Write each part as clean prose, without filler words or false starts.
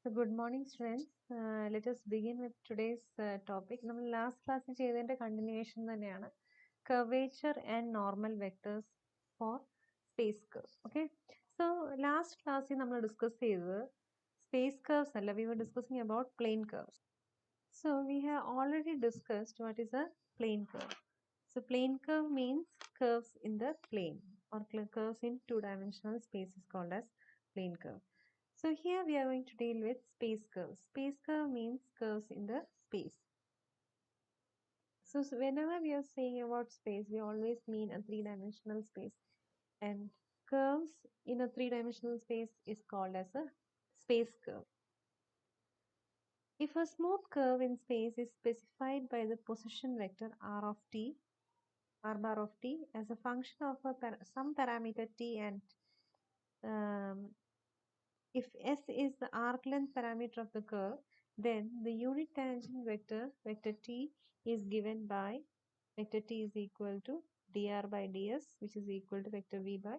So good morning, students. Let us begin with today's topic. നമ്മൾ last ക്ലാസ്സിൽ ചെയ്തതിൻ്റെ continuation തന്നെയാണ് curvature and normal vectors for space curve. Okay. So last ക്ലാസ്സിൽ നമ്മൾ discuss ചെയ്തത് space curves അല്ല, we were discussing about plane curves. So we have already discussed what is a plane curve. So plane curve means curves in the plane or curves in two-dimensional space is called as plane curve. So here we are going to deal with space curves. Space curve means curves in the space. So whenever we are saying about space, we always mean a three-dimensional space. And curves in a three-dimensional space is called as a space curve. If a smooth curve in space is specified by the position vector r bar of t as a function of some parameter t, and if s is the arc length parameter of the curve, then the unit tangent vector t is given by vector t is equal to dr by ds, which is equal to vector v by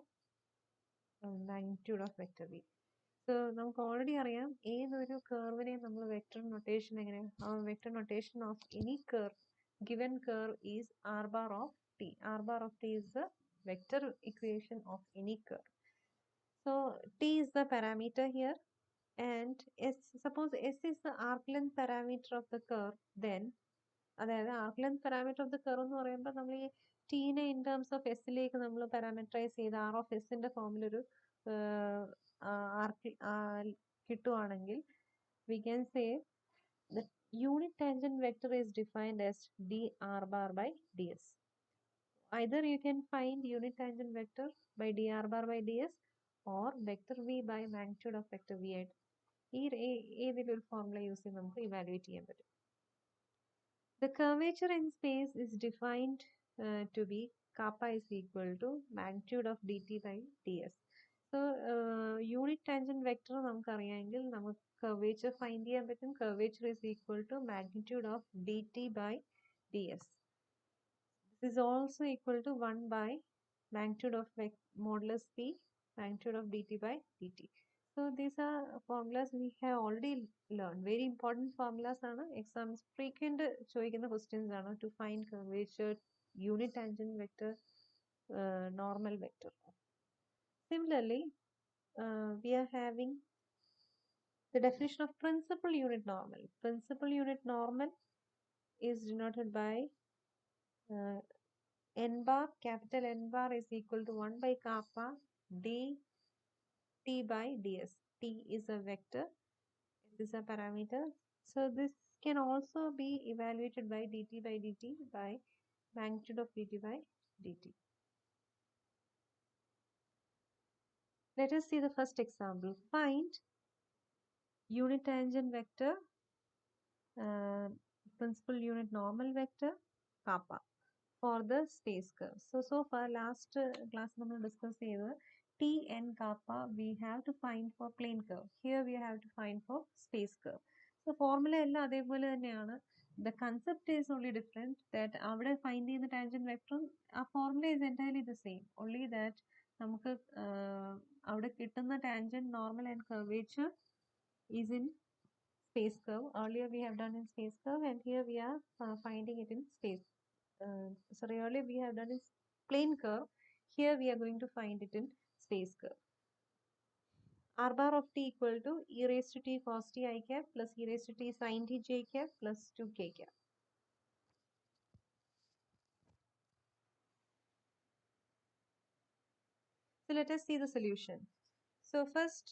magnitude of vector v. So നമുക്ക് already അറിയാം ഏതൊരു കർവിനെ നമ്മൾ vector notation എങ്ങനെയാണ് vector notation of any curve given curve is r bar of t. R bar of t is the vector equation of any curve. So t is the parameter here, and s, suppose s is the arc length parameter of the curve, then അതായത് arc length parameter of the curve എന്ന് പറയുമ്പോൾ നമ്മൾ ഈ ടീനെ in terms of എസിലേക്ക് നമ്മൾ parameterise ചെയ്ത് R of എസിന്റെ ഫോമിലൊരു ആർക്ക് കിട്ടുവാണെങ്കിൽ we can say the unit tangent vector is defined as dr bar by ds. Either you can find unit tangent vector by dr bar by ds or vector v by magnitude of vector v ആയിട്ട് ഏതൊരു formula use ചെയ്ത് നമുക്ക് evaluate ചെയ്യാൻ പറ്റും. The curvature in space is defined to be kappa is equal to magnitude of dt by ds. So unit tangent vector നമുക്കറിയാമെങ്കിൽ നമുക്ക് curvature find ചെയ്യാൻ പറ്റും. Curvature is equal to magnitude of dt by ds. This is also equal to 1 by magnitude of modulus p, magnitude of dt by dt. So these are formulas we have already learned. Very important formulas ആണ് exams frequent ചോദിക്കുന്ന questions ആണ് to find curvature, unit tangent vector, normal vector. Similarly, we are having the definition of principal unit normal. Principal unit normal is denoted by n bar, capital N bar is equal to 1 by kappa d t by ds. T is a vector, this is a parameter. So this can also be evaluated by dt by dt by magnitude of dt by dt. Let us see the first example. Find unit tangent vector, principal unit normal vector, kappa for the space curve. So far last class we discussed t and kappa we have to find for plane curve. Here we have to find for space curve. So formula ella adevole thaneyana. The concept is only different, that avade find the tangent vector, our formula is entirely the same, only that namukku avade kittunna tangent, normal and curvature is in space curve. Earlier we have done in space curve, and here we are finding it in space. Sorry, earlier we have done in plane curve. Here we are going to find it in space curve. R bar of t equal to e raised to t cos t I cap plus e raised to t sin t j cap plus 2k cap. So let us see the solution. So first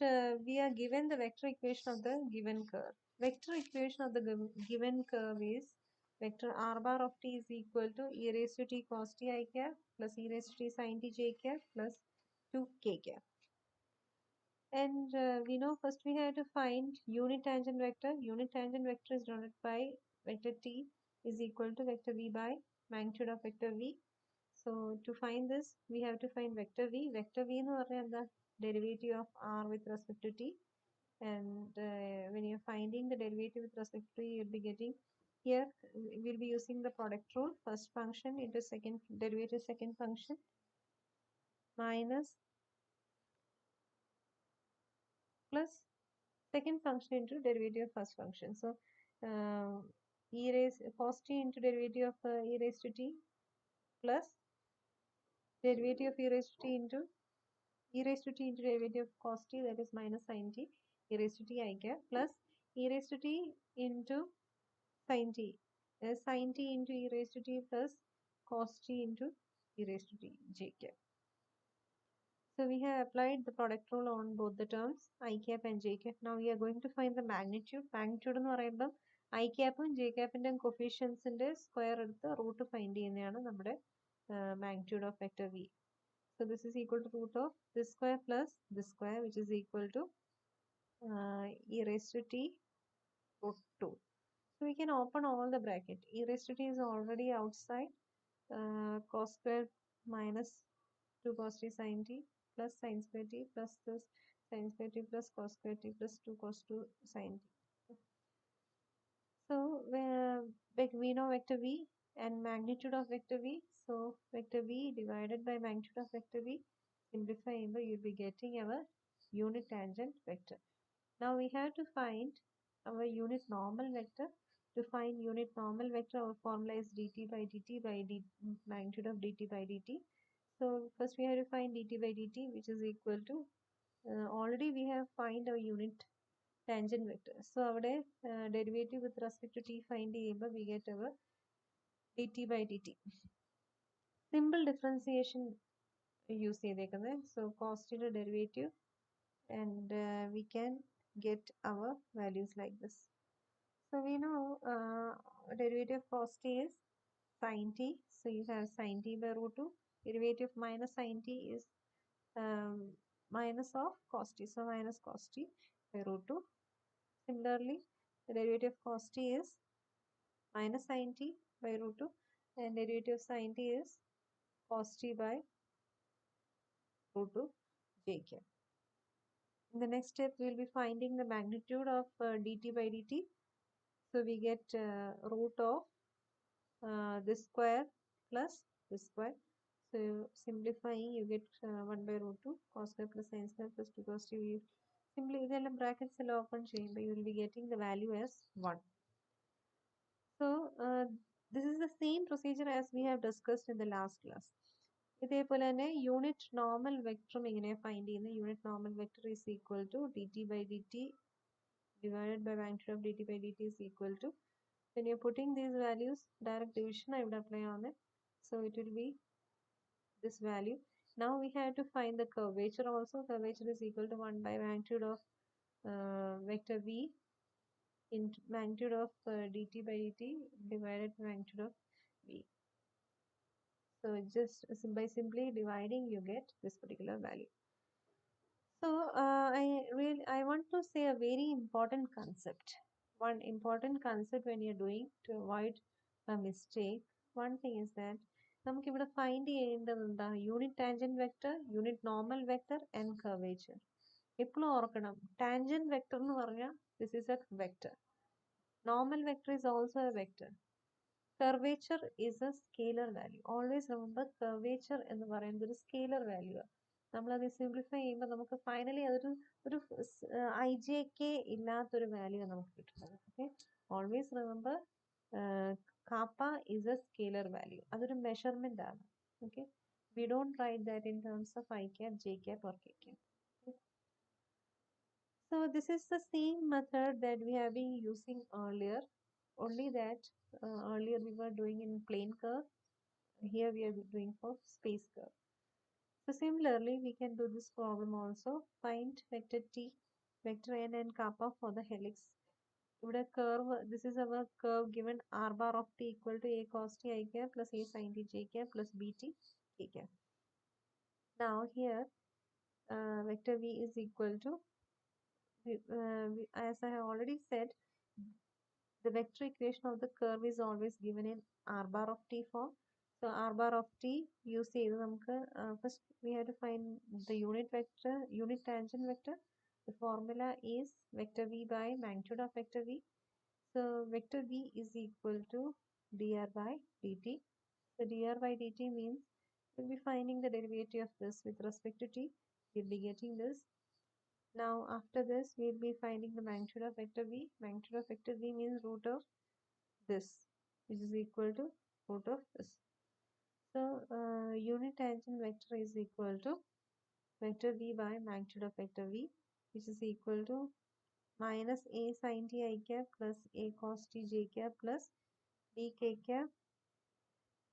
we are given the vector equation of the given curve. Vector equation of the given curve is vector r bar of t is equal to e raised to t cos t I cap plus e raised to t sin t j cap plus 2k cap. And we know first we have to find unit tangent vector. Unit tangent vector is denoted by vector t is equal to vector v by magnitude of vector v. So to find this, we have to find vector v. Vector v is the derivative of r with respect to t. And when you're finding the derivative with respect to t, you'll be getting here, we'll be using the product rule. First function into second derivative, second function minus plus second function into derivative of first function. So e raised cos t into derivative of e raised to t plus derivative of e raised to t into e raised to t into derivative of cos t, that is minus sin t e raised to t I cap, plus e raised to t into sin t, sin t into e raised to t plus cos t into e raised to t j cap. So we have applied the product rule on both the terms I cap and j cap. Now we are going to find the magnitude. Magnitude എന്ന് പറയുമ്പോൾ I cap ഉം j cap ന്റെ coefficientsന്റെ square എടുത്ത് root find ചെയ്യുന്നതാണ് നമ്മുടെ magnitude of vector v. So this is equal to root of this square plus this square, which is equal to e raised to t root 2. So we can open all the bracket. E raised to t is already outside. Cos square minus 2 cos t sin t plus sin square t plus this sin square t plus cos square t plus 2 cos 2 sin t. So we know vector v and magnitude of vector v. So vector v divided by magnitude of vector v, simplifying, you'll be getting our unit tangent vector. Now we have to find our unit normal vector. To find unit normal vector, our formula is dt by dt by magnitude of dt by dt. So first we have to find dt by dt, which is equal to already we have find our unit tangent vector. So our derivative with respect to t find we get our dt by dt. Simple differentiation use ചെയ്തേക്കുന്നത്. So cos t derivative, and we can get our values like this. So we know derivative of cos t is sin t. So you have sin t by root 2. Derivative minus sin t is minus of cos t. So minus cos t by root 2. Similarly, the derivative of cos t is minus sin t by root 2. And derivative of sin t is cos t by root 2 j cap. In the next step, we will be finding the magnitude of dt by dt. So we get root of this square plus this square. So simplifying, you get 1 by root 2 cos square plus sin square plus 2 cos 2. Simply, the brackets will open, but you will be getting the value as 1. So this is the same procedure as we have discussed in the last class. ഇതേപോലെ തന്നെ unit normal വെക്ടറും ഇങ്ങനെ find ചെയ്യുന്ന unit normal vector is equal to d T by d t divided by magnitude of dt by dt is equal to, when you're putting these values, direct division I would apply on it. So it will be this value. Now we have to find the curvature also. Curvature is equal to 1 by magnitude of vector v into magnitude of dt by dt divided by magnitude of v. So just by simply dividing, you get this particular value. So I want to say a very important concept. One important concept when you're doing to avoid a mistake. One thing is that നമുക്ക് ഇവിടെ find ചെയ്യേണ്ടത് എന്താ? Unit tangent vector, unit normal vector and curvature. എപ്പോഴും ഓർക്കണം, tangent vector എന്ന് പറഞ്ഞാൽ this is a vector. Normal vector is also A vector. Curvature is a scalar value. Always remember curvature എന്ന് പറയുന്നത് ഒരു സ്കെയിലർ വാല്യൂ ആണ്. നമ്മളത് സിംപ്ലിഫൈ ചെയ്യുമ്പോൾ നമുക്ക് ഫൈനലി അതൊരു ഐ ജെ കെ ഇല്ലാത്തൊരു വാല്യൂ നമുക്ക് കിട്ടുന്നത്. Okay, always remember kappa is a scalar value. അതൊരു മെഷർമെന്റ് ആണ്. Okay, we don't write that in terms of i cap, j cap or k cap. So this is the same method that we have been using earlier, only that earlier we were doing in plane curve. Here we are doing for space curve. So similarly, we can do this problem also. Find vector t, vector n and kappa for the helix. With a curve, this is our curve given r bar of t equal to a cos t I cap plus a sin t j cap plus bt k cap. Now here vector v is equal to, as I have already said, the vector equation of the curve is always given in r bar of t form. So r bar of t, you see, first we have to find the unit vector, unit tangent vector. The formula is vector v by magnitude of vector v. So vector v is equal to dr by dt. So dr by dt means we'll be finding the derivative of this with respect to t. You'll be getting this Now after this, we'll be finding the magnitude of vector v. Magnitude of vector v means root of this, which is equal to root of this. So unit tangent vector is equal to vector v by magnitude of vector v, which is equal to minus a sin t I cap plus a cos t j cap plus b k cap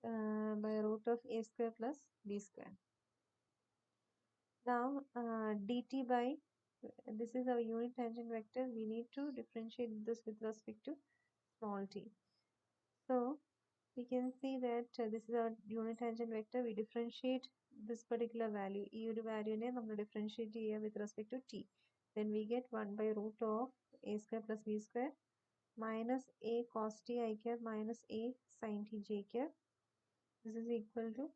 by root of a square plus b square. Now dt by, this is our unit tangent vector. We need to differentiate this with respect to small t. So we can see that this is our unit tangent vector. We differentiate this particular value. E value ne we differentiate here with respect to t. Then we get 1 by root of a square plus b square minus a cos t I cap minus a sin t j cap. This is equal to,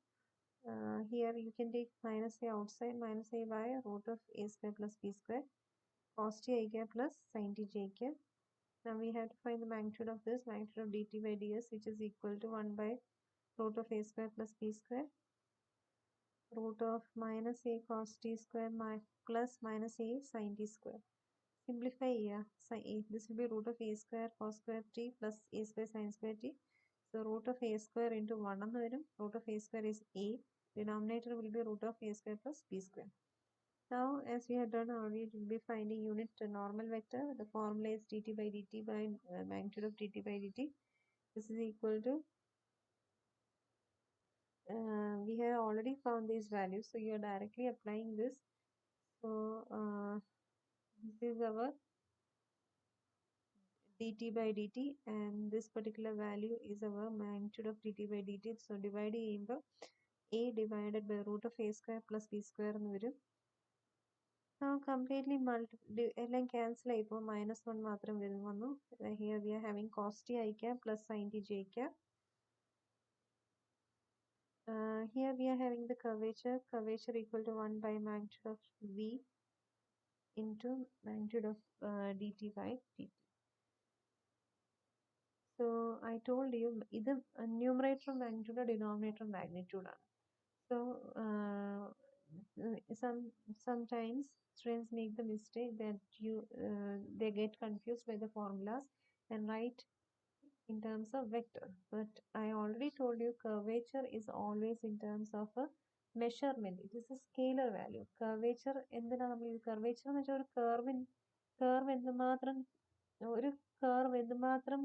here you can take minus a outside, minus a by root of a square plus b square cos t I cap plus sin t j cap. Now we have to find the magnitude of this, magnitude of dt by ds, which is equal to 1 by root of a square plus b square root of minus a cos t square plus minus a sin t square. Simplify here, this will be root of a square cos square t plus a square sin square t. So root of a square into 1 root of a square is a, denominator will be root of a square plus b square. Now as we have done already, we will be finding unit normal vector. The formula is dt by dt by magnitude of dt by dt. This is equal to, we have already found these values, so you are directly applying this. So this is our dt by dt, and this particular value is our magnitude of dt by dt. So divide ചെയ്യുമ്പോൾ a divided by root of a square plus b square എന്ന് വരും. Now completely എല്ലാം cancel ആയിപ്പോൾ -1 മാത്രം വന്നു. Here we are having cos t I cap plus sin t j cap. Here we are having the curvature equal to 1 by magnitude of v into magnitude of dt by dt. So I told you, either numerator magnitude or denominator magnitude. So sometimes students make the mistake that they get confused by the formulas and write in terms of vector. But I already told you curvature is always in terms of a measurement. It is a scalar value. Curvature എന്തിനാണ് നമ്മൾ curvature എന്ന് വെച്ചാൽ ഒരു curve എന്തുമാത്രം ഒരു curve എന്തുമാത്രം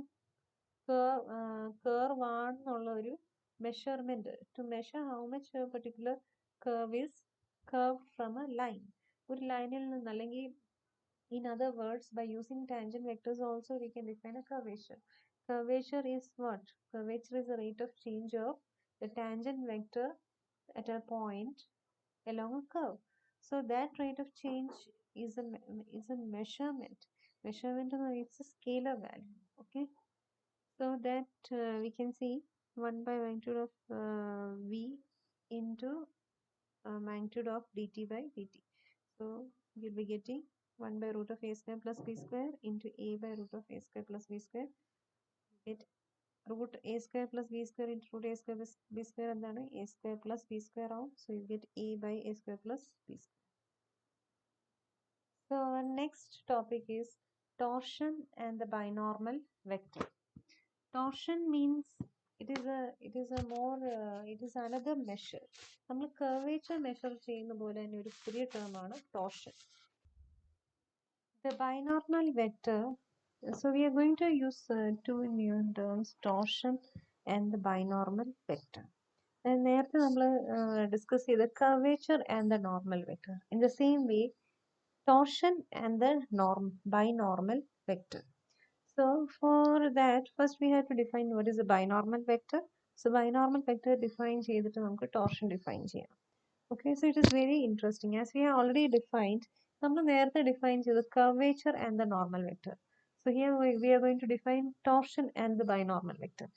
curve ആണെന്നുള്ള ഒരു measurement, to measure how much a particular curve is curved from a line. ഒരു ലൈനിൽ നിന്ന് അല്ലെങ്കിൽ, in other words, by using tangent vectors also we can define a curvature. Curvature is what? Curvature is the rate of change of the tangent vector at a point along a curve. So that rate of change is a measurement. Measurement is a scalar value. Okay. So that we can see 1 by magnitude of v into magnitude of dt by dt. So you'll be getting 1 by root of a square plus b square into a by root of a square plus b square. Get root a square plus b square into root a square plus b square, and then a square plus b square out. So you get a by a square plus b square. So our next topic is torsion and the binormal vector. Torsion means it is another measure. നമ്മൾ curvature measure ചെയ്യുന്ന പോലെ തന്നെ ഒരു പുതിയ term ആണ് torsion. The binormal vector, so we are going to use two new terms, torsion and the binormal vector. And നേരത്തെ നമ്മൾ discuss ചെയ്ത curvature and the normal vector. In the same way, torsion and the binormal vector. So for that, first we have to define what is a binormal vector. So binormal vector define ചെയ്തിട്ട് നമുക്ക് torsion define ചെയ്യാം. Okay, so it is very interesting. As we have already defined, നമ്മൾ നേരത്തെ define ചെയ്ത curvature and the normal vector. So here we are going to define torsion and the binormal vector.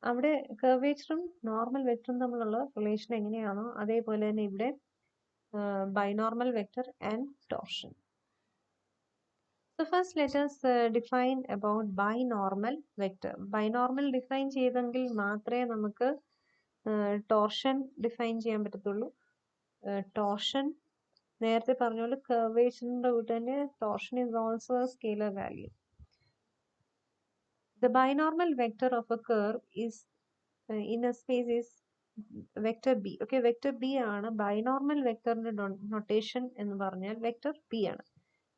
അവിടെ curvatureും normal vectorും തമ്മിലുള്ള relation എങ്ങനെയാണോ അതേപോലെ തന്നെ ഇവിടെ binormal vector and torsion. So first let us define about binormal vector. Binormal define ചെയ്തെങ്കിൽ മാത്രമേ നമുക്ക് torsion define ചെയ്യാൻ പറ്റത്തുള്ളൂ. Torsion നേരത്തെ പറഞ്ഞ പോലെ curvature root തന്നെ torsion is also a scalar value. The binormal vector of a curve is in a space is vector b. Okay, vector b ആണ് binormal vector notation എന്ന് പറഞ്ഞാൽ vector b ആണ്.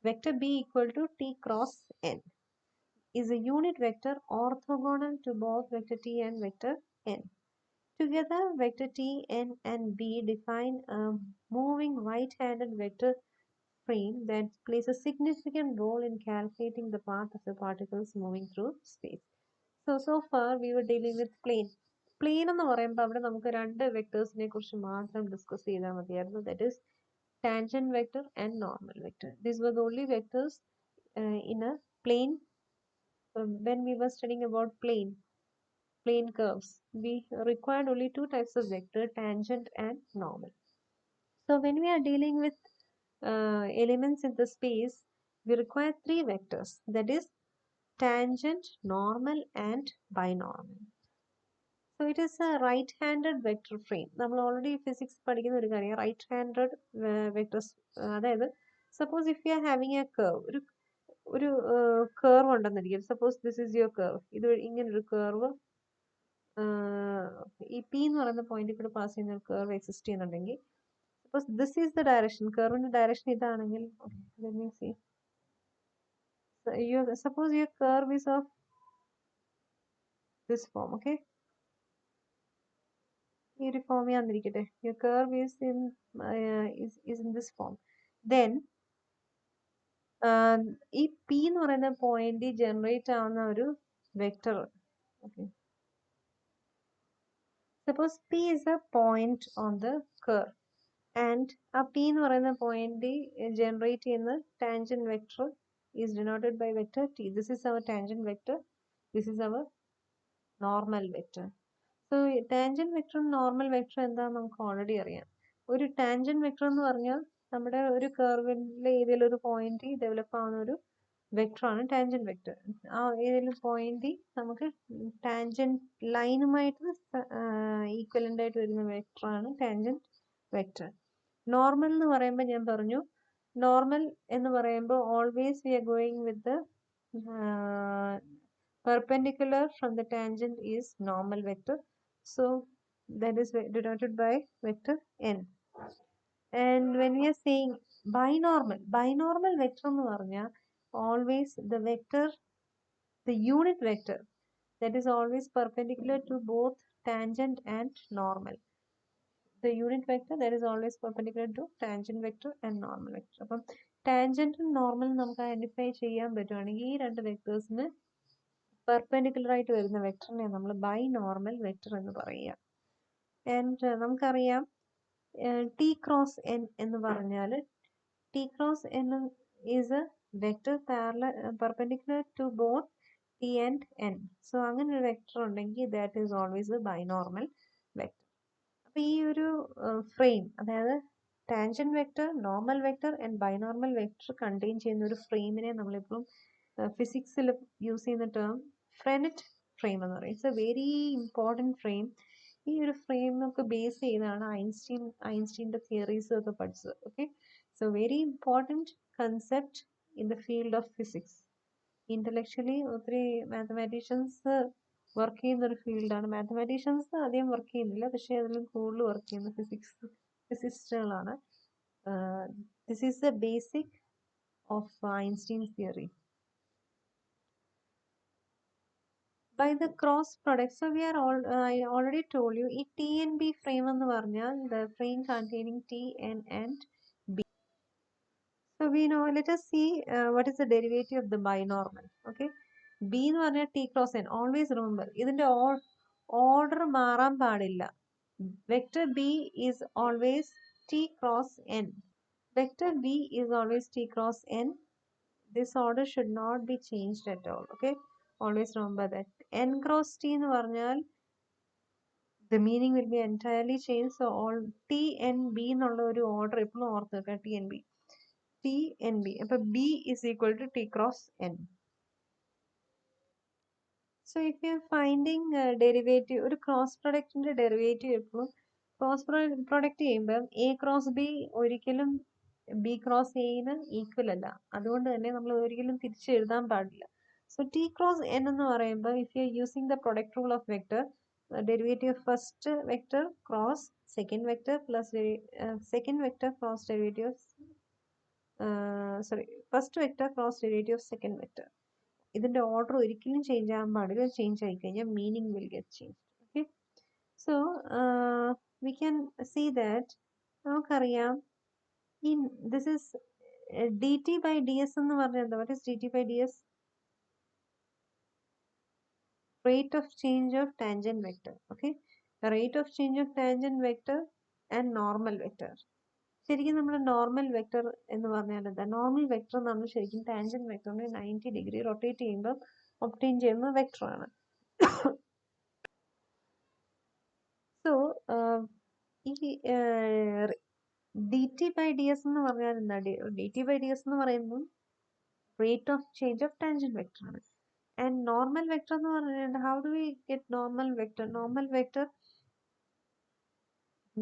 Vector b equal to t cross n is a unit vector orthogonal to both vector t and vector n. Together, vector t, n, and b define a moving right-handed vector frame that plays a significant role in calculating the path of the particles moving through space. So far we were dealing with plane. Plane എന്ന് പറയുമ്പോൾ അവിടെ നമുക്ക് രണ്ട് വെക്ടേഴ്സിനെ കുറിച്ച് മാത്രം discuss ചെയ്താൽ മതിയായിരുന്നു. That is tangent vector and normal vector. These were the only vectors in a plane. When we were studying about plane curves, we required only two types of vector, tangent and normal. So when we are dealing with elements in the space, we require three vectors, that is tangent, normal and binormal. So it is a right-handed vector frame. നമ്മൾ already physics പഠിക്കുന്ന ഒരു കാര്യം right-handed vectors. അതായത് suppose if you are having a curve, ഒരു curve ഉണ്ടെന്നിരിക്കും. Suppose this is your curve. ഇത് ഇങ്ങനൊരു curve ഈ P എന്ന് പറയുന്ന പോയിന്റിൽ കൂടെ പാസ് ചെയ്യുന്ന ഒരു curve എക്സിസ്റ്റ് ചെയ്യുന്നുണ്ടെങ്കിൽ suppose this is the direction, curve direction ഇതാണെങ്കിൽ, let me see. So suppose your curve is of this form, okay? ഈ ഒരു form ആന്നിരിക്കട്ടെ. Your curve is in this form. Then ഈ P എന്ന് പറയുന്ന point generate ആവുന്ന ഒരു vector. Okay. Suppose P is a point on the curve. And a P എന്ന് പറയുന്ന point generate ചെയ്യുന്ന tangent vector is denoted by vector T. This is our tangent vector. This is our normal vector. So tangent vector and normal vector എന്താണെന്ന് നമുക്ക് already അറിയാം. ഒരു tangent vector എന്ന് പറഞ്ഞാൽ നമ്മുടെ ഒരു കർവിലെ ഏതെങ്കിലും ഒരു പോയിന്റ് ഡെവലപ്പ് ആവുന്ന ഒരു വെക്ടർ ആണ് ടാൻജന്റ് വെക്ടർ. ആ ഏതെങ്കിലും പോയിന്റ് നമുക്ക് ടാൻജന്റ് ലൈനുമായിട്ട് ഈക്വലന്റ് ആയിട്ട് വരുന്ന വെക്ടർ ആണ് ടാൻജന്റ് വെക്ടർ. നോർമൽ എന്ന് പറയുമ്പോൾ ഞാൻ പറഞ്ഞു, നോർമൽ എന്ന് പറയുമ്പോൾ always V are going with the perpendicular from the tangent is normal vector. So that is denoted by vector n. And when we are saying binormal vector എന്ന് പറഞ്ഞാൽ always the vector, the unit vector that is always perpendicular to both tangent and normal. The unit vector that is always perpendicular to tangent vector and normal vector. അപ്പം tangent and normal നമുക്ക് identify ചെയ്യാൻ പറ്റുവാണെങ്കിൽ ഈ രണ്ട് വെക്ടേഴ്സിന് perpendicular ആയിട്ട് വരുന്ന വെക്ടറിനെ നമ്മൾ binormal vector എന്ന് പറയുക. ആൻഡ് നമുക്കറിയാം ടി ക്രോസ് എൻ എന്ന് പറഞ്ഞാൽ t cross n is a vector perpendicular to both t and n. So അങ്ങനെ ഒരു വെക്ടർ ഉണ്ടെങ്കിൽ that is always a binormal vector. അപ്പൊ ഈ ഒരു ഫ്രെയിം, അതായത് tangent vector, normal vector and binormal vector contain ചെയ്യുന്ന ഒരു ഫ്രെയിമിനെ നമ്മളിപ്പം ഫിസിക്സിൽ യൂസ് ചെയ്യുന്ന ടേം ഫ്രെനെറ്റ് ഫ്രെയിം എന്ന് പറയും. It's a very important frame. ഈ ഒരു ഫ്രെയിമൊക്കെ ബേസ് ചെയ്താണ് ഐൻസ്റ്റീൻ്റെ തിയറീസും ഒക്കെ പഠിച്ചത്. Okay, so very important concept in the field of physics. Intellectually ഒത്തിരി മാത്തമാറ്റീഷ്യൻസ് വർക്ക് ചെയ്യുന്ന ഒരു ഫീൽഡാണ്. മാത്തമാറ്റീഷ്യൻസ് അധികം വർക്ക് ചെയ്യുന്നില്ല, പക്ഷേ അതിലും കൂടുതൽ വർക്ക് ചെയ്യുന്ന ഫിസിസ്റ്റുകളാണ്. This is the basic of Einstein's theory. By the cross product, so we are I already told you, ഈ T and B frame എന്ന് പറഞ്ഞാൽ the frame containing T, N and B. So we know, let us see what is the derivative of the binormal. Okay, B എന്ന് പറഞ്ഞാൽ T cross N. Always remember, ഇതിന്റെ order മാറാൻ പാടില്ല. Vector B is always T cross N. Vector B is always T cross N. This order should not be changed at all. Okay, always remember that. N cross T എന്ന് പറഞ്ഞാൽ the meaning will be entirely changed. So all T N B എന്നുള്ള ഒരു order എപ്പോഴും ഓർത്ത് വെക്കുക. T N B, T N B. അപ്പോൾ B is equal to T cross N. So if you are finding derivative, ഒരു cross പ്രൊഡക്റ്റിന്റെ derivative എപ്പോഴും cross product ചെയ്യുമ്പോൾ A cross B ഒരിക്കലും ബി ക്രോസ് എന് ഈക്വൽ അല്ല. അതുകൊണ്ട് തന്നെ നമ്മൾ ഒരിക്കലും തിരിച്ച് എഴുതാൻ പാടില്ല. സോ ടി ക്രോസ് എൻ എന്ന് പറയുമ്പോൾ if you are using the product rule of vector, derivative of first vector cross second vector plus second vector cross derivative first vector cross derivative of second vector. ഇതിന്റെ order ഒരിക്കലും change ആകാൻ പാടില്ല. Change ആയി കഴിഞ്ഞാൽ meaning will get change. Okay, so we can see that നമുക്കറിയാം in this is dt by ds എന്ന് പറഞ്ഞാൽ എന്താ? What is dt by ds? Rate of change of tangent vector. Okay, rate of change of tangent vector and normal vector. ശരിക്കും നമ്മൾ normal vector എന്ന് പറഞ്ഞാൽ എന്താ? Normal vector നമ്മൾ ശരിക്കും ടാൻജന്റ് വെക്ടറിനെ 90 ഡിഗ്രി റൊട്ടേറ്റ് ചെയ്യുമ്പോൾ ഒബ്റ്റെയിൻ ചെയ്യുന്ന വെക്ടറാണ്. സോ ഈ d T by D S എന്ന് പറഞ്ഞാൽ എന്താ? D T by D S എന്ന് പറയുമ്പോൾ rate of change of tangent vector ആണ്. ആൻഡ് നോർമൽ വെക്ടർ എന്ന് പറഞ്ഞാൽ how do we get normal vector?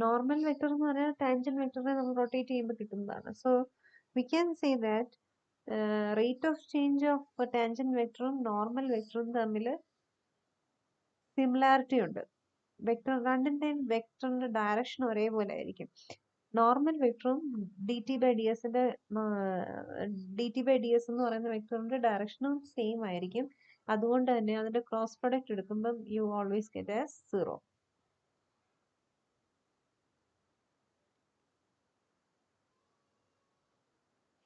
Normal vector എന്ന് പറഞ്ഞാൽ ടാൻജന്റ് വെക്ടറിനെ നമ്മൾ റൊട്ടേറ്റ് ചെയ്യുമ്പോൾ കിട്ടുന്നതാണ്. So we can say that rate of change of tangent വെക്ടറും നോർമൽ വെക്ടറും തമ്മിൽ സിമിലാരിറ്റി ഉണ്ട്. വെക്ടർ രണ്ടിന്റെയും വെക്ടറിന്റെ ഡയറക്ഷൻ ഒരേപോലെ ആയിരിക്കും. നോർമൽ വെക്ടറും D T by D S എന്ന് പറയുന്ന വെക്ടറിന്റെ ഡയറക്ഷനും സെയിം ആയിരിക്കും. അതുകൊണ്ട് തന്നെ അതിന്റെ ക്രോസ് പ്രൊഡക്റ്റ് എടുക്കുമ്പോൾ you always get as 0.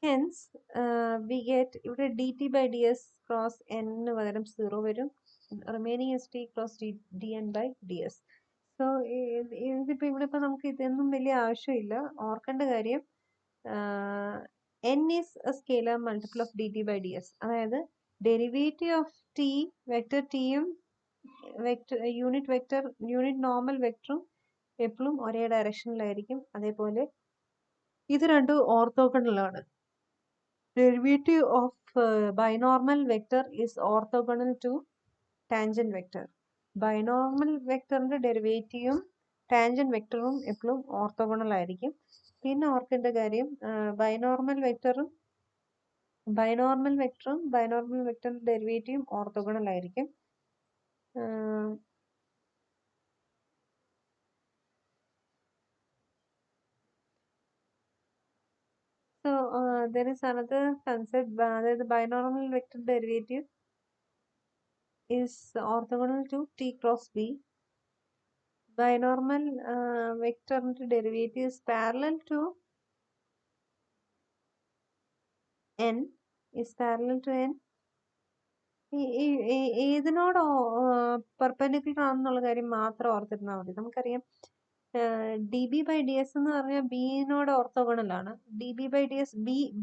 Hence we get ഇവിടെ D T by D S cross n പകരം 0 വരും. Remaining S T cross D N by D S. So ഇതിപ്പോ ഇവിടെ ഇപ്പൊ നമുക്ക് ഇതൊന്നും വലിയ ആവശ്യമില്ല. ഓർക്കേണ്ട കാര്യം n is a scalar multiple of dt by ds. അതായത് ഡെറിവേറ്റീവ് ഓഫ് ടി വെക്ടർ ടിയും യൂണിറ്റ് നോർമൽ വെക്ടറും എപ്പോഴും ഒരേ ഡയറക്ഷനിലായിരിക്കും. അതേപോലെ ഇത് രണ്ടും ഓർത്തോഗണൽ ആണ്. Derivative of binormal vector is orthogonal to tangent vector. Binormal വെക്ടറിന്റെ ഡെറിവേറ്റീവും ടാൻജന്റ് വെക്ടറും എപ്പോഴും ഓർത്തോഗണൽ ആയിരിക്കും. പിന്നെ ഓർക്കേണ്ട കാര്യം ബൈനോർമൽ വെക്ടറും ബൈനോർമൽ വെക്ടറിന്റെ ഡെറിവേറ്റീവും ഓർത്തോഗണൽ ആയിരിക്കും. So there is another concept, that the binomial vector derivative is orthogonal to t cross b. Binomial vector derivative is parallel to n. ഏതിനോട് പെർപെൻഡിക്കുലർ ആണെന്നുള്ള കാര്യം മാത്രം ഓർത്തിരുന്നാൽ മതി. നമുക്കറിയാം D B by D S എന്ന് പറഞ്ഞാൽ ബിനോട് ഓർത്തോഗണലാണ്. D B by D S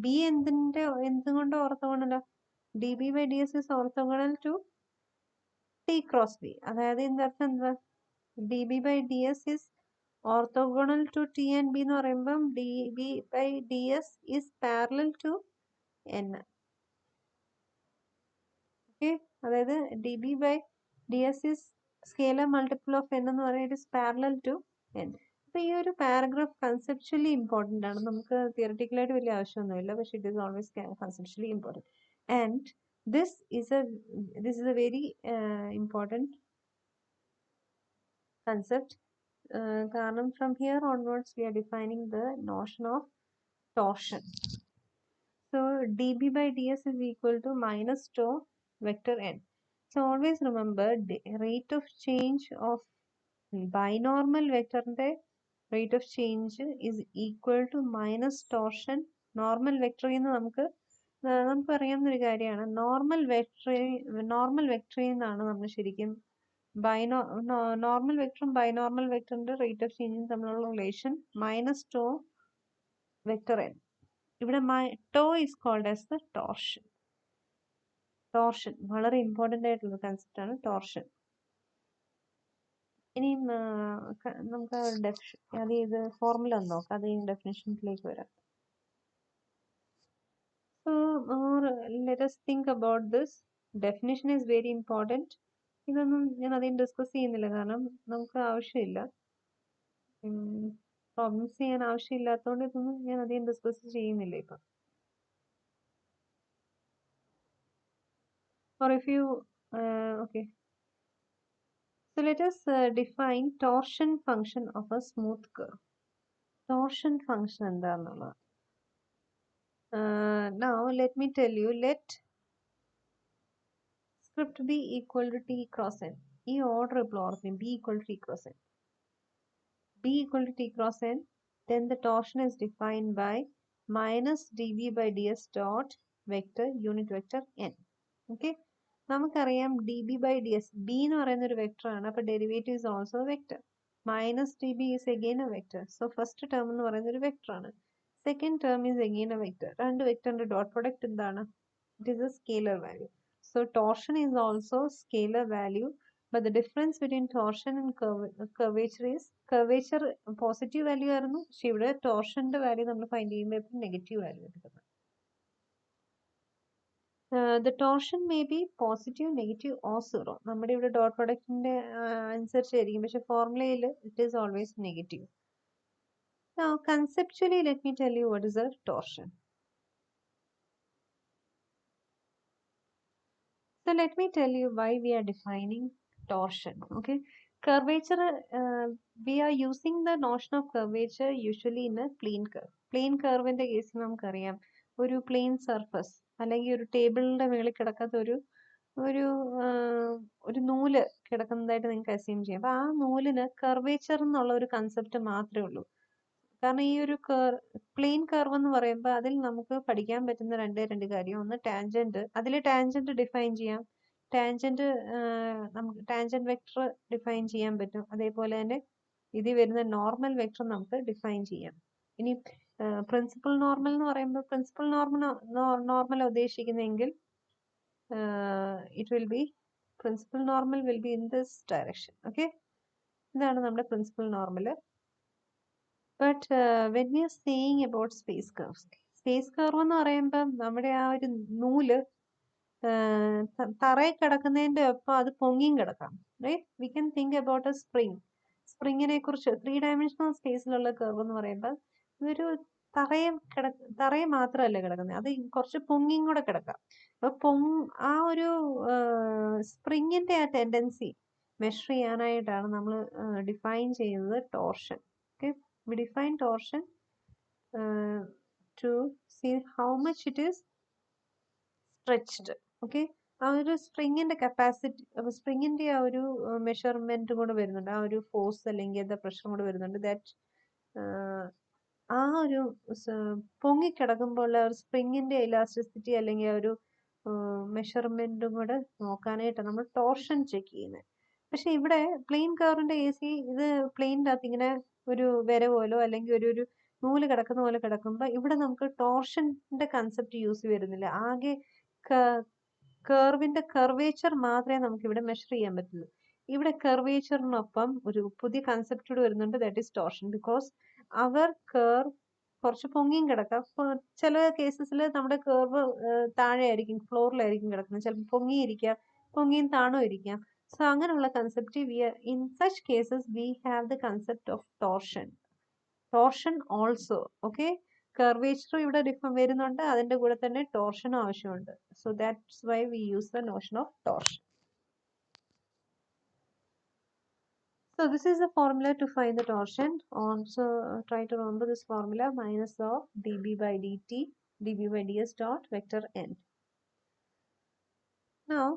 B എന്തുകൊണ്ട് ഓർത്തോഗണല? D B by D S is orthogonal to T cross B. അതായത് ഇതിന്റെ അർത്ഥം എന്താ? D B by D S is orthogonal to T and B എന്ന് പറയുമ്പം D B by D S is parallel to N. Okay, അതായത് D B by D S is scalar multiple of n എന്ന് പറയുന്നത് is parallel to N. അപ്പൊ ഈ ഒരു paragraph conceptually important ആണ്. നമുക്ക് തിയററ്റിക്കലായിട്ട് വലിയ ആവശ്യമൊന്നുമില്ല, പക്ഷെ it is always conceptually important. And this is a very important concept. കാരണം from here onwards we are defining the notion of torsion. So dB by ds is equal to minus tau vector n. So always remember the rate of change of binormal vector rate of change is equal to minus torsion normal vector എന്ന് നമുക്ക് അറിയാവുന്ന ഒരു കാര്യമാണ്. Normal വെക്ടറിൽ നിന്നാണ് നമ്മൾ ശരിക്കും normal വെക്ടറും binormal വെക്ടറിന്റെ റേറ്റ് ഓഫ് ചേഞ്ചും തമ്മിലുള്ള relation minus tau vector n. ഇവിടെ tau is called as the torsion. വളരെ ഇമ്പോർട്ടൻ്റ് ആയിട്ടുള്ള കൺസെപ്റ്റ് ആണ് ടോർഷൻ. ഇനിയും നമുക്ക് ഇത് ഫോർമുല ഒന്ന് നോക്കാം, അത് ഡെഫിനേഷനിലേക്ക് വരാം. So let us think about this. Definition is very important. ഇതൊന്നും ഞാൻ അധികം ഡിസ്കസ് ചെയ്യുന്നില്ല, കാരണം നമുക്ക് ആവശ്യമില്ല. പ്രോബ്ലംസ് ചെയ്യാൻ ആവശ്യമില്ലാത്തതുകൊണ്ട് ഇതൊന്നും ഞാൻ അധികം ഡിസ്കസ് ചെയ്യുന്നില്ല ഇപ്പം. Or if you okay, so let us define torsion function of a smooth curve. Torsion function എന്താണെന്നുള്ളത്. Now let me tell you, let script b equal to t cross n. ഈ order ഇപ്പോൾ ഓർക്കും, b equal to t cross n. b equal to t cross n, then the torsion is defined by minus dv by ds dot vector unit vector n. Okay, നമുക്കറിയാം db by ds, b എന്ന് പറയുന്ന ഒരു vector ആണ്, അപ്പോൾ derivative is also a vector. Minus db is again a vector. So first term എന്ന് പറയുന്ന ഒരു vector ആണ്. Second term is again a vector. രണ്ട് വെക്ടറിന്റെ ഡോട്ട് പ്രൊഡക്റ്റ് എന്താണ്? It is a scalar value. So torsion is also scalar value. But the difference between torsion and curvature is, curvature positive value ആയിരുന്നു, പക്ഷെ ഇവിടെ ടോർഷന്റെ value നമ്മൾ find ചെയ്യുമ്പോൾ negative value എടുക്കുന്നത്. The torsion may be positive, negative or zero. നമ്മുടെ ഇവിടെ dot പ്രൊഡക്റ്റിന്റെ അനുസരിച്ചായിരിക്കും, പക്ഷെ ഫോർമുലയിൽ it is always negative. Now conceptually let me tell you what is a torsion. So let me tell you why we are defining torsion. Okay, curvature, we are using the notion of curvature usually in a plane curve. Plane curve in the case നമുക്കറിയാം, ഒരു plain surface അല്ലെങ്കിൽ ഒരു ടേബിളിന്റെ മുകളിൽ കിടക്കാത്ത ഒരു നൂല് കിടക്കുന്നതായിട്ട് നിങ്ങൾക്ക് assume ചെയ്യാം. അപ്പൊ ആ നൂലിന് കർവേച്ചർ എന്നുള്ള ഒരു കൺസെപ്റ്റ് മാത്രമേ ഉള്ളൂ. കാരണം ഈ ഒരു പ്ലെയിൻ കർവ് എന്ന് പറയുമ്പോൾ അതിൽ നമുക്ക് പഠിക്കാൻ പറ്റുന്ന രണ്ട് കാര്യം, ഒന്ന് ടാൻജന്റ്, അതിൽ ടാൻജന്റ് ഡിഫൈൻ ചെയ്യാം, ടാൻജന്റ് നമുക്ക് ടാൻജന്റ് വെക്ടർ ഡിഫൈൻ ചെയ്യാൻ പറ്റും, അതേപോലെ തന്നെ ഇതിൽ വരുന്ന നോർമൽ വെക്ടർ നമുക്ക് ഡിഫൈൻ ചെയ്യാം. ഇനി പ്രിൻസിപ്പൽ നോർമൽ എന്ന് പറയുമ്പോൾ പ്രിൻസിപ്പൽ നോർമൽ ഉദ്ദേശിക്കുന്നെങ്കിൽ it will be, principal normal will be in this direction. Okay, ഇതാണ് നമ്മുടെ principal normal. But when we are saying about space curves, space curve എന്ന് പറയുമ്പോൾ നമ്മുടെ ആ ഒരു നൂല് തറയിൽ കിടക്കുന്നതിന്റെ ഒപ്പം അത് പൊങ്ങിയും കിടക്കാം. Right, we can think about a spring. സ്പ്രിങ്ങിനെ കുറിച്ച് 3-dimensional സ്പേസിലുള്ള കർവ് എന്ന് പറയുമ്പോൾ ഇതൊരു തറയെ മാത്രമല്ല കിടക്കുന്നത്, അത് കുറച്ച് പൊങ്ങിയും കൂടെ കിടക്കാം. അപ്പൊ ആ ഒരു സ്പ്രിങ്ങിന്റെ ആ ടെൻഡൻസി മെഷർ ചെയ്യാനായിട്ടാണ് നമ്മൾ ഡിഫൈൻ ചെയ്യുന്നത് torsion. Okay, we define torsion to see how much it is stretched. Okay, ആ ഒരു സ്പ്രിങ്ങിന്റെ കപ്പാസിറ്റി, സ്പ്രിങ്ങിന്റെ ആ ഒരു മെഷർമെന്റ് കൂടെ വരുന്നുണ്ട്, ആ ഒരു ഫോഴ്സ് അല്ലെങ്കിൽ പ്രഷർ കൂടെ വരുന്നുണ്ട്. ദാറ്റ് ആ ഒരു പൊങ്ങിക്കിടക്കുമ്പോൾ ഉള്ള ഒരു സ്പ്രിങ്ങിന്റെ ഇലാസ്റ്റിസിറ്റി അല്ലെങ്കിൽ ആ ഒരു മെഷർമെന്റും കൂടെ നോക്കാനായിട്ടാണ് നമ്മൾ ടോർഷൻ ചെക്ക് ചെയ്യുന്നത്. പക്ഷെ ഇവിടെ പ്ലെയിൻ കർവിന്റെ കേസ് ഇത് പ്ലെയിൻ്റെ അകത്ത് ഇങ്ങനെ ഒരു വര പോലോ അല്ലെങ്കിൽ ഒരു നൂല് കിടക്കുന്ന പോലെ കിടക്കുമ്പോൾ ഇവിടെ നമുക്ക് ടോർഷന്റെ കൺസെപ്റ്റ് യൂസ് വരുന്നില്ല. ആകെ കർവിന്റെ കർവേച്ചർ മാത്രമേ നമുക്ക് ഇവിടെ മെഷർ ചെയ്യാൻ പറ്റുള്ളൂ. ഇവിടെ കർവേച്ചറിനൊപ്പം ഒരു പുതിയ കൺസെപ്റ്റ് വരുന്നുണ്ട്, that is torsion. Because our curve കുറച്ച് പൊങ്ങിയും കിടക്കാം. ചില കേസസിൽ നമ്മുടെ കർവ് താഴെ ആയിരിക്കും, ഫ്ലോറിലായിരിക്കും കിടക്കുന്നത്, ചിലപ്പോൾ പൊങ്ങിയിരിക്കാം, പൊങ്ങിയും താണും ഇരിക്കാം. സോ അങ്ങനെയുള്ള concept in such cases we have the concept of torsion also. Okay, curvature ഇവിടെ വരുന്നുണ്ട്, അതിന്റെ കൂടെ തന്നെ ടോർഷനും ആവശ്യമുണ്ട്. So that's why we use the notion of torsion. So this is the formula to find the torsion. Also try to remember this formula, minus of db by dt db by ds dot vector n. Now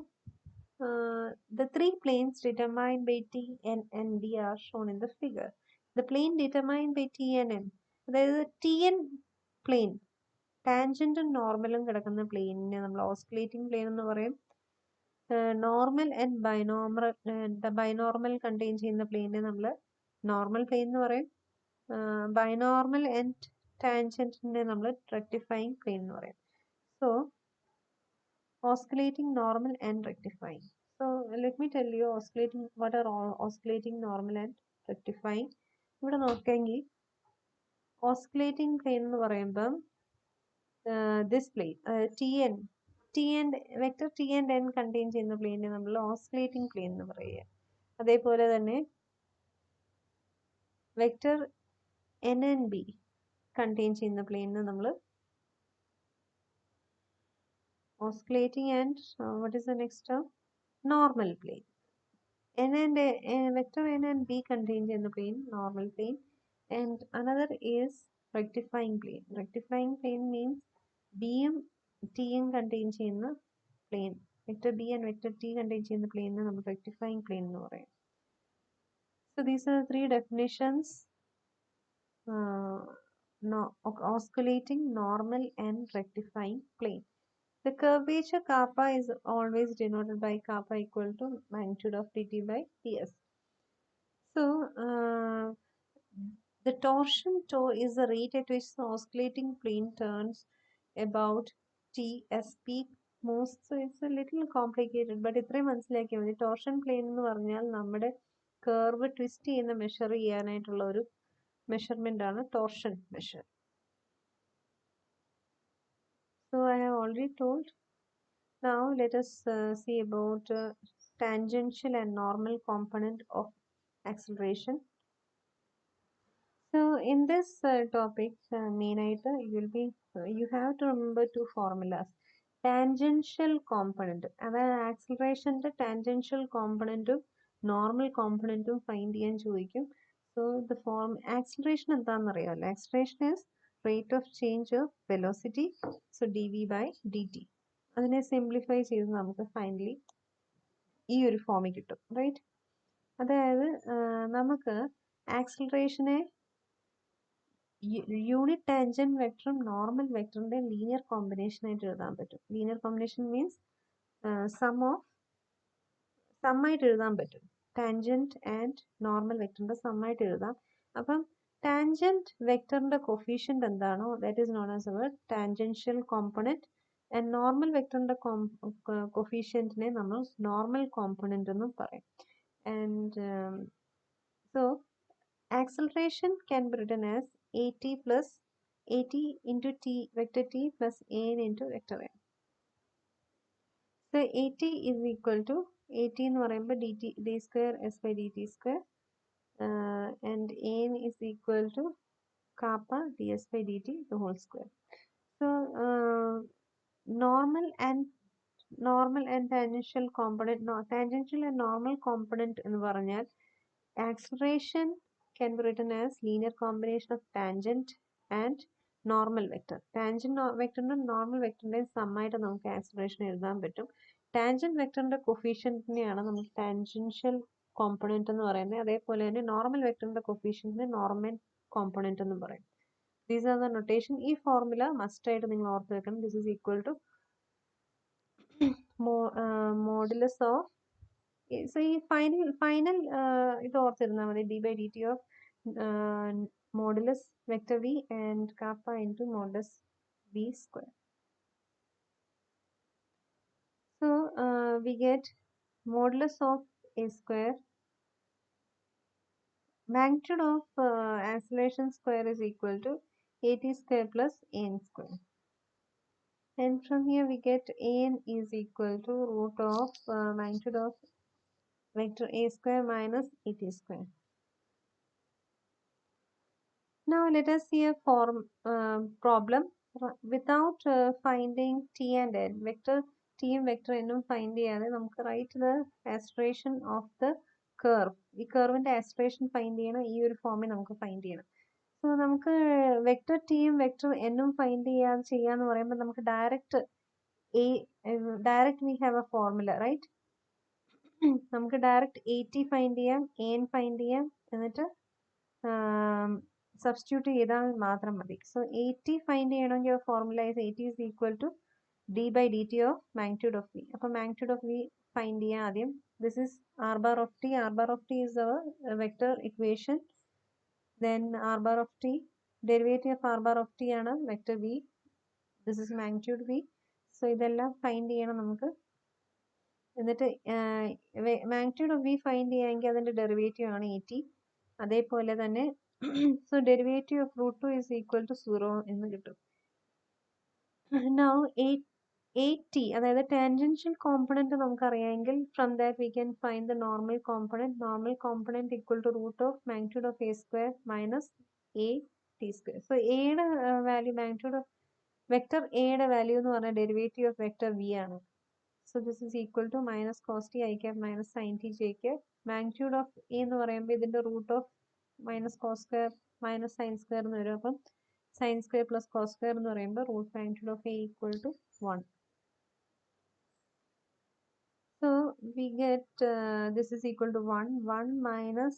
the three planes determined by t, n and d are shown in the figure. The plane determined by t and n, അതായത് tn plane ടാൻജന്റും നോർമലും കിടക്കുന്ന പ്ലെയിനിനെ നമ്മൾ ഓസ്കുലേറ്റിംഗ് plain എന്ന് പറയും. Normal and binormal contain ചെയ്യുന്ന പ്ലെയിനിനെ നമ്മൾ normal plain എന്ന് പറയും. Binormal and ടാൻജന്റിനെ നമ്മൾ റെക്ടിഫൈങ് പ്ലെയിൻ എന്ന് പറയും. So oscillating, normal and rectifying. So let me tell you what are oscillating, normal and rectifying. ഇവിടെ നോക്കെങ്കിൽ oscillating plane എന്ന് പറയുമ്പം this plane vector t and n contain ചെയ്യുന്ന പ്ലെയിനെ നമ്മൾ oscillating plane എന്ന് പറയുക. അതേപോലെ തന്നെ vector N and B contains in the plane number oscillating and what is the next term? Normal plane. N and vector N and B contains in the plane, normal plane, and another is rectifying plane. Rectifying plane means B and T contains in the plane. Vector B and vector T contains in the plane, number rectifying plane. So these are the three definitions: oscillating, normal, and rectifying plane. The curvature kappa is always denoted by kappa equal to magnitude of dt by ds. So, the torsion toe is the rate at which the oscillating plane turns about t as peak moves. So, it's a little complicated, but ഇത്രയും മനസ്സിലാക്കിയാൽ മതി. Torsion plain എന്ന് പറഞ്ഞാൽ നമ്മുടെ curve twist ചെയ്യുന്ന measure ചെയ്യാനായിട്ടുള്ള ഒരു measurement ആണ് torsion measure. So, I have already told. Now, let us see about tangential and normal component of acceleration. So in this topic, you have to remember two formulas. Tangential component, അതായത് ആക്സിലറേഷൻ്റെ tangential component normal component find ചെയ്യാൻ ചോദിക്കും. So the form acceleration എന്താണെന്ന് അറിയാമല്ലോ. Acceleration is rate of change of velocity. So dv by dt. അതിനെ simplify ചെയ്ത് നമുക്ക് finally ഈ ഒരു ഫോമിൽ കിട്ടും, റൈറ്റ്? അതായത് നമുക്ക് ആക്സിലറേഷനെ യൂണിറ്റ് ടാൻജന്റ് വെക്ടറും നോർമൽ വെക്ടറിന്റെ ലീനിയർ കോമ്പിനേഷൻ ആയിട്ട് എഴുതാൻ പറ്റും. ലീനിയർ കോമ്പിനേഷൻ മീൻസ് സമ്മായിട്ട് എഴുതാൻ പറ്റും. ടാൻജന്റ് ആൻഡ് നോർമൽ വെക്ടറിന്റെ സമ്മായിട്ട് എഴുതാം. അപ്പം ടാൻജന്റ് വെക്ടറിന്റെ കൊഫീഷ്യന്റ് എന്താണോ that is known as our tangential component, and normal വെക്ടറിന്റെ കൊഫീഷ്യന്റിനെ നമ്മൾ നോർമൽ കോമ്പണന്റ് എന്നും പറയും. And so acceleration can be written as at plus at into t vector t plus an into vector n. So at is equal to at എന്ന് പറയുമ്പോൾ dt d square s by dt square and n is equal to kappa ds by dt the whole square. So normal and tangential component, tangential and normal component എന്ന് പറഞ്ഞാൽ acceleration can be written as linear combination of tangent and normal vector. Tangent vectorന്റെ normal vectorന്റെ സമ്മായിട്ട് നമുക്ക് acceleration എഴുതാൻ പറ്റും. Tangent വെക്ടറിന്റെ കൊഫീഷ്യന്റിനെയാണ് നമുക്ക് tangential component എന്ന് പറയുന്നത്. അതേപോലെ തന്നെ നോർമൽ വെക്ടറിന്റെ കൊഫീഷ്യന്റിനെ നോർമൽ കോമ്പണന്റ് എന്ന് പറയും. These are the notation. ഈ ഫോർമുല മസ്റ്റ് ആയിട്ട് നിങ്ങൾ ഓർത്ത് വെക്കണം. This is equal to modulus of. So ഈ ഫൈനൽ ഇത് ഓർത്തിരുന്നാൽ മതി, d by dt of modulus vector v and kappa into modulus v square. So we get modulus of a square, magnitude of acceleration square is equal to at square plus n square. And from here we get n is equal to root of magnitude of vector a square minus at square. Now let us see a problem without finding t and n. Vector t and vector n find ചെയ്യാതെ നമുക്ക് write the acceleration of the curve. ഈ കർവിന്റെ acceleration find ചെയ്യണം. ഈ ഒരു ഫോമിൽ നമുക്ക് find ചെയ്യണം. So നമുക്ക് വെക്ടർ ടിയും വെക്ടർ എന്നും ഫൈൻഡ് ചെയ്യാന്ന് പറയുമ്പോൾ നമുക്ക് direct we have a formula, right? നമുക്ക് ഡയറക്റ്റ് at ഫൈൻഡ് ചെയ്യാം, an ഫൈൻഡ് ചെയ്യാം, എന്നിട്ട് സബ്സ്റ്റിറ്റ്യൂട്ട് ചെയ്താൽ മാത്രം മതി. സോ at ഫൈൻഡ് ചെയ്യണമെങ്കിൽ formula at is equal to d by dt of magnitude of v. അപ്പോൾ magnitude of v ഫൈൻഡ് ചെയ്യാം ആദ്യം. This is r bar of t. R bar of t is our vector equation. Then r bar of t, derivative of r bar of t ആണ് vector v. This is magnitude v. So ഇതെല്ലാം find ചെയ്യണം നമുക്ക്. എന്നിട്ട് magnitude of v find ചെയ്യാമെങ്കിൽ അതിൻ്റെ derivative ആണ് at. അതേപോലെ തന്നെ so derivative of root 2 is equal to 0 എന്ന് കിട്ടും. Now at അതായത് ടാൻജൻഷ്യൽ കോമ്പണന്റ് നമുക്കറിയാമെങ്കിൽ from that we can find the normal component. Normal component equal to root of magnitude of a square minus a t square. So A യുടെ value magnitude of vector A യുടെ value എന്ന് പറഞ്ഞാൽ derivative of vector V ആണ്. So this is equal to minus cos t I cap minus sin t j cap. Magnitude of A എന്ന് പറയുമ്പോൾ ഇതിന്റെ root of minus cos square minus sin square എന്ന് വരും. അപ്പം sin square plus cos square എന്ന് പറയുമ്പോൾ root magnitude of A equal to 1. So we get this is equal to 1. 1 minus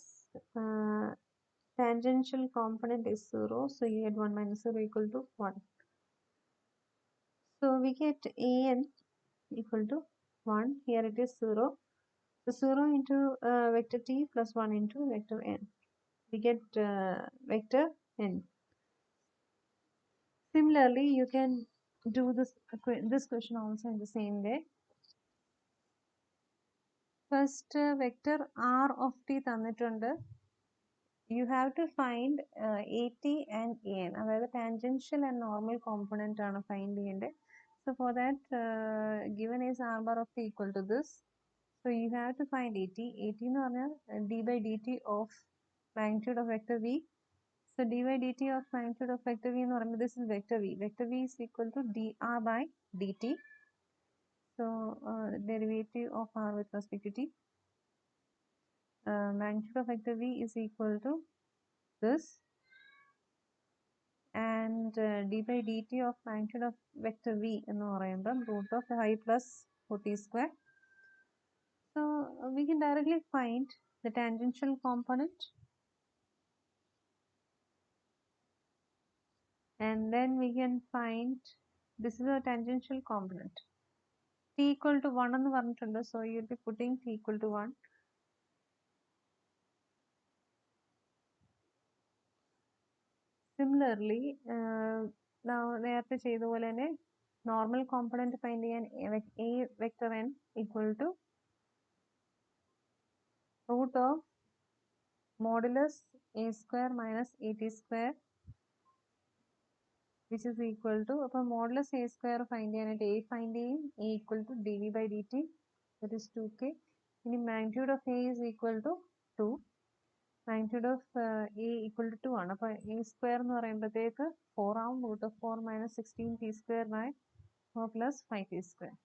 tangential component is 0. So you get 1 minus 0 equal to 1. So we get an equal to 1. Here it is 0. So 0 into vector t plus 1 into vector n. We get vector n. Similarly, you can do this question also in the same way. First vector r of t തന്നിട്ടുണ്ട്. You have to find AT and AN. അതായത് tangential and normal component ആണ് find ചെയ്യേണ്ടത്. So for that, given is r bar of t equal to this. So you have to find AT. AT എന്ന് പറഞ്ഞാൽ d by dt of magnitude of vector v. So d by dt of magnitude of vector v എന്ന് പറയുമ്പോൾ this is vector v. Vector v is equal to dr by dt. So derivative of r with respect to t. Magnitude of vector v is equal to this. And d by dt of magnitude of vector v എന്ന് പറയുമ്പോൾ root of I plus 4t square. So we can directly find the tangential component, and then we can find this is a tangential component. T equal to 1 എന്ന് പറഞ്ഞിട്ടുണ്ട്, so you'll be putting t equal to 1. Similarly, now നേരത്തെ ചെയ്ത പോലെ തന്നെ normal component find ചെയ്യാൻ a vector n equal to root of modulus a square minus at square, which is equal to അപ്പോൾ modulus a square find ചെയ്യാനായിട്ട് a find ചെയ്യും, a equal to dv by dt, that is 2k. ഇനി magnitude of a is equal to 2. Magnitude of a equal to 2 ആണ്. അപ്പോൾ a square എന്ന് പറയുമ്പോഴത്തേക്ക് 4 ആവും. root of 4 minus 16 t square by 4 plus 5 t square.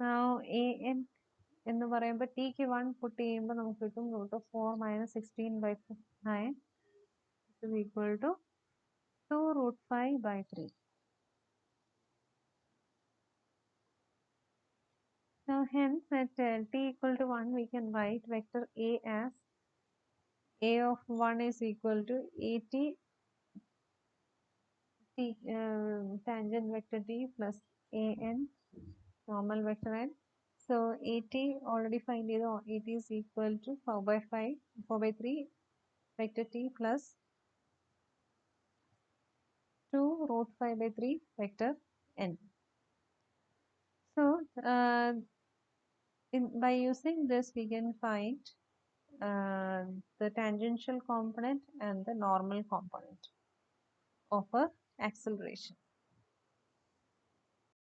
Now an എന്ന് പറയുമ്പോൾ tക്ക് 1 പുട്ട് ചെയ്യുമ്പോൾ നമുക്ക് കിട്ടും root of 4 minus 16 by 9 is equal to 2 root 5 by 3. Now hence at t equal to 1 we can write vector a as a of 1 is equal to at t tangent vector t plus an normal vector n. So at already find it. At is equal to 4 by 3 vector t plus 2 root 5 by 3 vector n. So by using this we can find the tangential component and the normal component of a acceleration.